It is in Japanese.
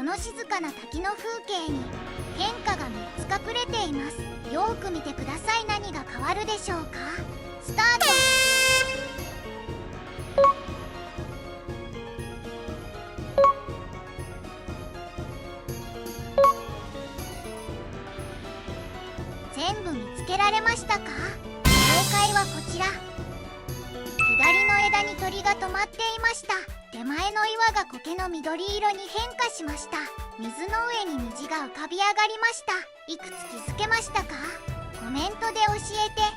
の静かな滝の風景に変化が3つ隠れています。よーく見てください。何が変わるでしょうか。スタート。全部見つけられましたか？正解はこちら。左の枝に鳥が止まっていました。手前の岩が苔の緑色に変化しました。水の上に虹が浮かび上がりました。いくつ気づけましたか？コメントで教えて。